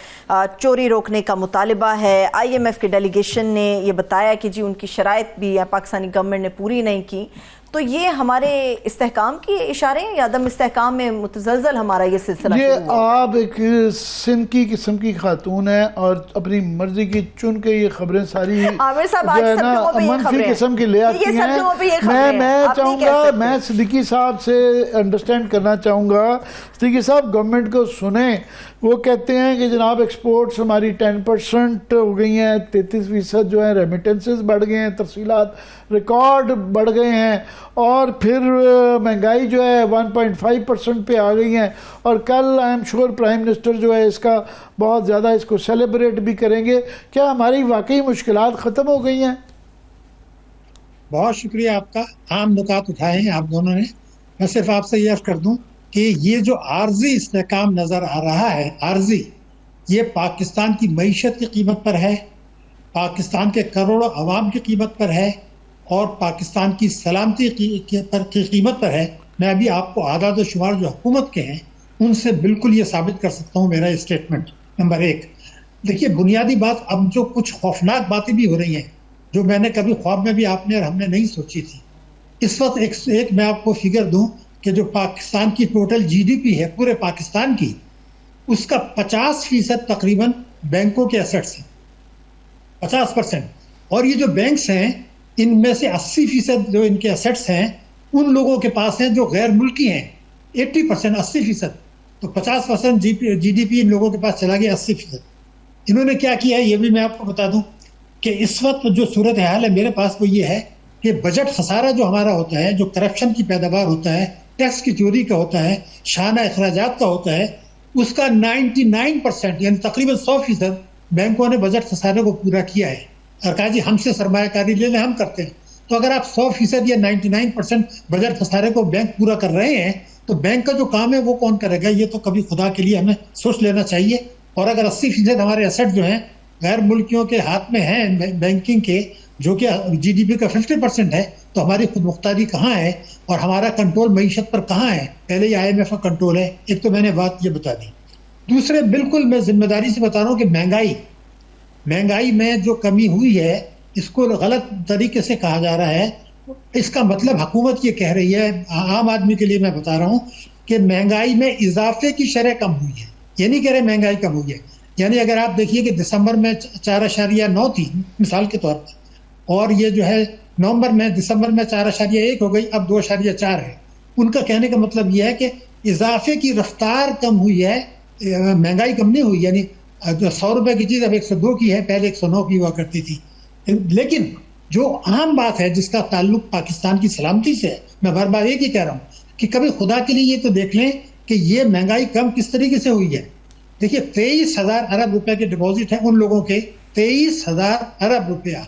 [SPEAKER 6] چوری روکنے کا مطالبہ ہے. IMF کے ڈیلیگیشن نے یہ بتایا کہ جی ان کی شرائط بھی پاکستانی گورنمنٹ نے پوری نہیں کی. تو یہ ہمارے استحکام کی اشارے ہیں یا عدم استحکام میں متزلزل ہمارا یہ سلسلہ؟
[SPEAKER 1] یہ آپ ایک سنکی قسم کی خاتون ہے اور اپنی مرضی کی چن کے یہ خبریں ساری جو ہے نا منفی قسم کی لے آتی ہیں. میں چاہوں گا، میں صدیقی صاحب سے انڈرسٹینڈ کرنا چاہوں گا. صدیقی صاحب گورنمنٹ کو سنیں. وہ کہتے ہیں کہ جناب ایکسپورٹس ہماری 10% ہو گئی ہیں، 33% جو ہیں ریمیٹنسز بڑھ گئے ہیں، ترسیلات ریکارڈ بڑھ گئے ہیں، اور پھر مہنگائی جو ہے 1.5% پہ آ گئی ہیں. اور کل I am sure prime minister جو ہے اس کا بہت زیادہ اس کو سیلیبریٹ بھی کریں گے. کیا ہماری واقعی مشکلات ختم ہو گئی ہیں؟
[SPEAKER 7] بہت شکریہ آپ کا. عام نکات اٹھائے ہیں آپ دونوں نے. میں صرف آپ سے یہ عرض کر دوں کہ یہ جو عارضی استحکام نظر آ رہا ہے، عارضی، یہ پاکستان کی معیشت کی قیمت پر ہے، پاکستان کے کروڑوں عوام کی قیمت پر ہے، اور پاکستان کی سلامتی کی قیمت پر ہے. میں ابھی آپ کو اعداد و شمار جو حکومت کے ہیں ان سے بالکل یہ ثابت کر سکتا ہوں میرا اسٹیٹمنٹ. نمبر 1، دیکھیے بنیادی بات، اب جو کچھ خوفناک باتیں بھی ہو رہی ہیں جو میں نے کبھی خواب میں بھی آپ نے اور ہم نے نہیں سوچی تھی. اس وقت ایک میں آپ کو فگر دوں کہ جو پاکستان کی ٹوٹل GDP ہے پورے پاکستان کی، اس کا 50% تقریباً بینکوں کے ایسٹس ہیں، 50%. اور یہ جو بینکس ہیں ان میں سے 80% جو ان کے ایسٹس ہیں ان لوگوں کے پاس ہیں جو غیر ملکی ہیں، 80%، 80%. تو 50% GDP ان لوگوں کے پاس چلا گیا، 80%. انہوں نے کیا کیا ہے یہ بھی میں آپ کو بتا دوں کہ اس وقت جو صورتحال ہے میرے پاس وہ یہ ہے کہ بجٹ خسارہ جو ہمارا ہوتا ہے، جو کرپشن کی پیداوار ہوتا ہے، ٹیکس کی چوری کا ہوتا ہے، شانہ اخراجات کا ہوتا ہے، اس کا 99% یعنی تقریباً 100% بینکوں نے بجٹ خسارے کو پورا کیا ہے. اور کہا جی ہم سے سرمایہ کاری لے لیں، ہم کرتے ہیں. تو اگر آپ 100% یا 99% بجٹ خسارے کو بینک پورا کر رہے ہیں تو بینک کا جو کام ہے وہ کون کرے گا؟ یہ تو کبھی خدا کے لیے ہمیں سوچ لینا چاہیے. اور اگر 80% ہمارے ایسٹ جو ہیں غیر ملکیوں کے ہاتھ میں ہیں بینکنگ کے، جو کہ GDP کا 50% ہے، تو ہماری خود مختاری کہاں ہے اور ہمارا کنٹرول معیشت پر کہاں ہے؟ پہلے یہ IMF کا کنٹرول ہے. ایک تو میں نے بات یہ بتا دی. دوسرے، بالکل میں ذمہ داری سے بتا رہا ہوں کہ مہنگائی میں جو کمی ہوئی ہے اس کو غلط طریقے سے کہا جا رہا ہے. اس کا مطلب حکومت یہ کہہ رہی ہے، عام آدمی کے لیے میں بتا رہا ہوں کہ مہنگائی میں اضافے کی شرح کم ہوئی ہے. یہ نہیں کہہ رہے مہنگائی کم ہوئی ہے. یعنی اگر آپ دیکھیے کہ دسمبر میں 4.9 تھی مثال کے طور پر، اور یہ جو ہے دسمبر میں 4.1 ہو گئی، اب 2.4 ہے. ان کا کہنے کا مطلب یہ ہے کہ اضافے کی رفتار کم ہوئی ہے، مہنگائی کم نہیں ہوئی. یعنی 100 روپے کی چیز اب 102 کی ہے، پہلے 109 کی ہوا کرتی تھی. لیکن جو اہم بات ہے جس کا تعلق پاکستان کی سلامتی سے ہے، میں بار بار ایک ہی کہہ رہا ہوں کہ کبھی خدا کے لیے یہ تو دیکھ لیں کہ یہ مہنگائی کم کس طریقے سے ہوئی ہے. دیکھیے 23,000 ارب روپے کے ڈپازٹ ہیں ان لوگوں کے، 23,000 ارب روپیہ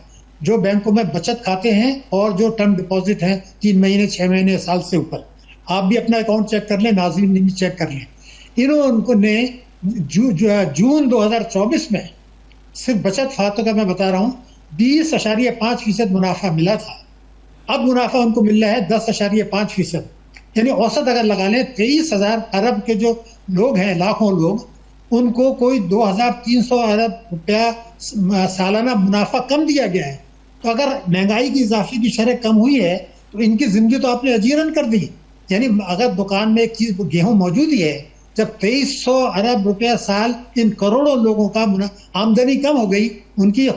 [SPEAKER 7] جو بینکوں میں بچت کھاتے ہیں اور جو ٹرم ڈپازٹ ہیں 3 مہینے 6 مہینے سال سے اوپر. آپ بھی اپنا اکاؤنٹ چیک کر لیں، ناظرین بھی چیک کر لیں. ان کو نے جون 2024 میں صرف بچت کھاتوں کا میں بتا رہا ہوں 20.5% منافع ملا تھا. اب منافع ان کو مل رہا ہے 10.5%. یعنی اوسط اگر لگا لیں 23,000 ارب کے جو لوگ ہیں، لاکھوں لوگ، ان کو کوئی 2,300 ارب روپیہ سالانہ منافع کم دیا گیا ہے. تو اگر مہنگائی کی اضافے کی شرح کم ہوئی ہے تو ان کی زندگی تو آپ نے اجیرن کر دی. یعنی اگر دکان میں ایک چیز گیہوں موجود ہی ہے، جب 2300 ارب روپیہ سال ان کروڑوں لوگوں کا آمدنی کم ہو گئی، ان کی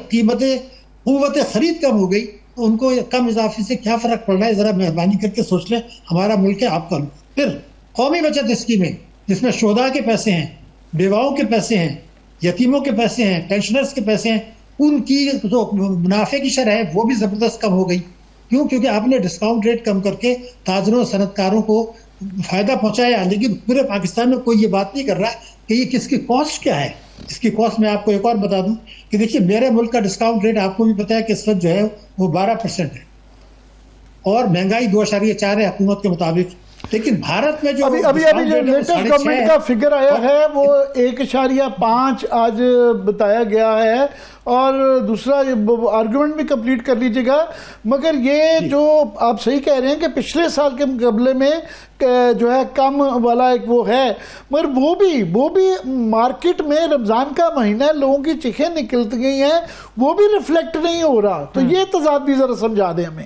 [SPEAKER 7] قوت خرید کم ہو گئی، تو ان کو کم اضافے سے کیا فرق پڑ رہا ہے؟ ذرا مہربانی کر کے سوچ لیں. ہمارا ملک ہے، آپ کا ملک. پھر قومی بچت اسکیمیں جس میں شہداء کے پیسے ہیں، بیواؤں کے پیسے ہیں، یتیموں کے پیسے ہیں، پینشنرز کے پیسے ہیں، ان کی جو منافع کی شرح ہے وہ بھی زبردست کم ہو گئی. کیوں؟ کیونکہ آپ نے ڈسکاؤنٹ ریٹ کم کر کے تاجروں صنعت کاروں کو فائدہ پہنچایا. لیکن پورے پاکستان میں کوئی یہ بات نہیں کر رہا کہ یہ کس کی کاسٹ کیا ہے. اس کی کاسٹ میں آپ کو ایک اور بتا دوں کہ دیکھیے میرے ملک کا ڈسکاؤنٹ ریٹ آپ کو بھی پتا ہے کہ اس وقت جو ہے وہ 12% ہے اور مہنگائی 2.4 ہے حکومت کے مطابق. لیکن بھارت میں جو
[SPEAKER 1] ابھی جو لیٹسٹ گورنمنٹ کا فگر آیا ہے وہ 1.5 آج بتایا گیا ہے. اور دوسرا آرگومنٹ بھی کمپلیٹ کر لیجیے گا. مگر یہ جو آپ صحیح کہہ رہے ہیں کہ پچھلے سال کے مقابلے میں جو ہے کم والا ایک وہ ہے، مگر وہ بھی مارکیٹ میں رمضان کا مہینہ ہے، لوگوں کی چیخیں نکلتی گئی ہیں، وہ بھی ریفلیکٹ نہیں ہو رہا. تو یہ تضاد بھی ذرا سمجھا دیں ہمیں.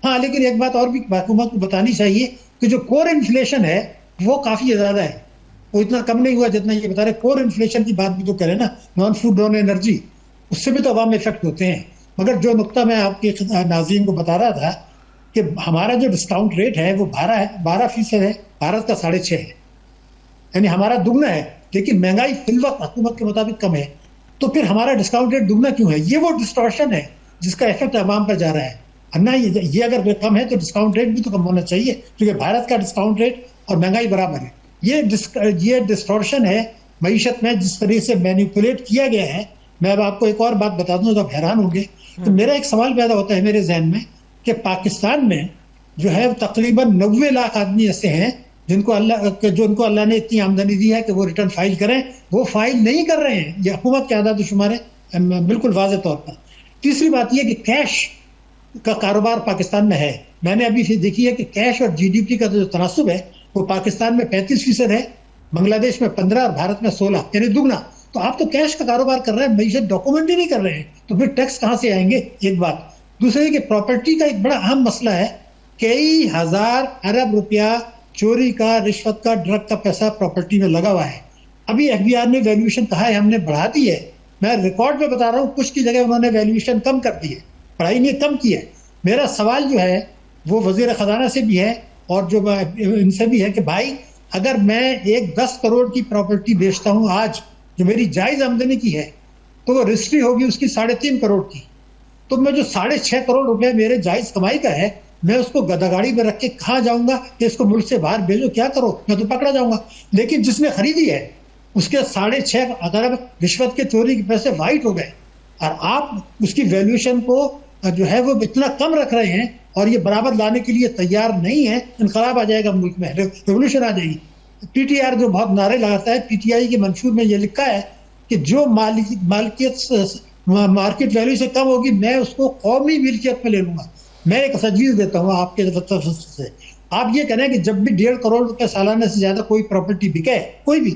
[SPEAKER 7] ہاں لیکن ایک بات اور بھی حکومت کو بتانی چاہیے کہ جو کور انفلیشن ہے وہ کافی زیادہ ہے. وہ اتنا کم نہیں ہوا جتنا یہ بتا رہے. کور انفلیشن کی بات بھی تو کریں نا، نان فوڈ نان انرجی، اس سے بھی تو عوام افیکٹ ہوتے ہیں. مگر جو نقطہ میں آپ کے ناظرین کو بتا رہا تھا کہ ہمارا جو ڈسکاؤنٹ ریٹ ہے وہ 12% ہے، بھارت کا 6.5 ہے. یعنی ہمارا دگنا ہے. لیکن مہنگائی فی الوقت حکومت کے مطابق کم ہے. تو پھر ہمارا ڈسکاؤنٹ ریٹ دگنا کیوں ہے؟ یہ وہ ڈسٹورشن ہے جس کا افیکٹ عوام پر جا رہا ہے. نہ یہ اگر کم ہے تو ڈسکاؤنٹ ریٹ بھی تو کم ہونا چاہیے، کیونکہ بھارت کا ڈسکاؤنٹ ریٹ اور مہنگائی برابر ہے. یہ ڈسٹورشن ہے معیشت میں جس طریقے سے مینیپولیٹ کیا گیا ہے. میں اب آپ کو ایک اور بات بتا دوں تو آپ حیران ہوں گے. تو میرا ایک سوال پیدا ہوتا ہے میرے ذہن میں کہ پاکستان میں جو ہے تقریباً 90 لاکھ آدمی ایسے ہیں جن کو اللہ نے اتنی آمدنی دی ہے کہ وہ ریٹرن فائل کریں، وہ فائل نہیں کر رہے ہیں. یہ حکومت کے اعداد و شمار ہے بالکل واضح طور پر. تیسری بات یہ کہ کیش کا کاروبار پاکستان میں ہے. میں نے ابھی دیکھی ہے کہ کیش اور جی ڈی پی کا جو تناسب ہے وہ پاکستان میں 35% ہے، بنگلہ دیش میں 15 اور بھارت میں 16، یعنی دگنا. تو آپ تو کیش کا کاروبار کر رہے ہیں، معیشت ڈاکومنٹ ہی نہیں کر رہے ہیں، تو پھر ٹیکس کہاں سے آئیں گے؟ ایک بات. دوسرے کہ پراپرٹی کا ایک بڑا اہم مسئلہ ہے. کئی ہزار ارب روپیہ چوری کا، رشوت کا، ڈرگ کا پیسہ پراپرٹی میں لگا ہوا ہے. ابھی ایف بی آر نے ویلیویشن کہا ہے ہم نے بڑھا دی ہے. میں ریکارڈ میں بتا رہا ہوں کچھ کی جگہ انہوں نے ویلیویشن کم کر دی ہے، پڑھائی نے کم کی ہے. میرا سوال جو ہے وہ وزیر خزانہ سے بھی ہے اور جو ان سے بھی ہے کہ بھائی اگر میں ایک 10 کروڑ کی پراپرٹی بیچتا ہوں آج جو میری جائز آمدنی کی ہے تو وہ رجسٹری ہوگی اس کی 3.5 کروڑ کی. تو میں جو 6.5 کروڑ روپے میرے جائز کمائی کا ہے میں اس کو گدا گاڑی میں رکھ کے کہاں جاؤں گا کہ اس کو ملک سے باہر بھیجو؟ کیا کرو؟ میں تو پکڑا جاؤں گا. لیکن جس نے خریدی ہے اس کے 6.5 ارب رشوت کے چوری کے پیسے وائٹ ہو گئے اور آپ اس کی ویلیویشن کو جو ہے وہ اتنا کم رکھ رہے ہیں اور یہ برابر لانے کے لیے تیار نہیں ہے. انقلاب آ جائے گا ملک میں، ریولوشن آ جائے گی. پی ٹی آر جو بہت نعرے لگاتا ہے، پی ٹی آئی کے منشور میں یہ لکھا ہے کہ جو مالکیت مارکیٹ ویلیو سے کم ہوگی میں اس کو قومی ملکیت میں لے لوں گا. میں ایک تجویز دیتا ہوں آپ کے سے، آپ یہ کہنا ہے کہ جب بھی 1.5 کروڑ روپے سالانہ سے زیادہ کوئی پراپرٹی بکے، کوئی بھی،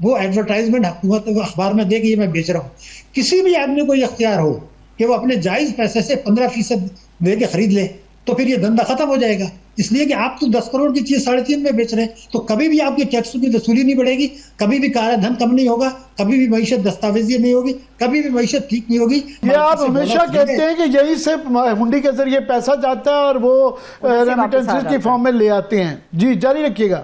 [SPEAKER 7] وہ ایڈورٹائزمنٹ حکومت اخبار میں دے کہ یہ میں بیچ رہا ہوں. کسی بھی آدمی کو یہ اختیار ہو کہ وہ اپنے جائز پیسے سے 15% دے کے خرید لے تو پھر یہ دھندا ختم ہو جائے گا. اس لیے کہ آپ تو 10 کروڑ کی چیز 3.5 میں بیچ رہے ہیں تو کبھی بھی آپ کے ٹیکس کی وصولی نہیں بڑھے گی، کبھی بھی کالا دھن کم نہیں ہوگا، کبھی بھی معیشت دستاویزی نہیں ہوگی، کبھی بھی معیشت ٹھیک نہیں ہوگی.
[SPEAKER 1] یہ آپ ہمیشہ کہتے ہیں کہ یہی سے ہنڈی کے ذریعے پیسہ جاتا ہے اور وہ ریمیٹنسز کی فارم میں لے آتے ہیں. جی جاری رکھیے گا.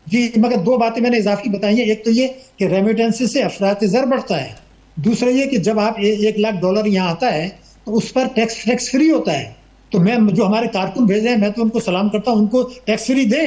[SPEAKER 7] جی مگر 2 باتیں میں نے اضافی بتائی ہیں. ایک تو یہ کہ ریمیٹنسز سے افراط زر بڑھتا ہے. دوسرا یہ کہ جب آپ $1 لاکھ یہاں آتا ہے تو اس پر ٹیکس فری ہوتا ہے. تو میں جو ہمارے کارکن بھیج رہے ہیں میں تو ان کو سلام کرتا ہوں، ان کو ٹیکس فری دیں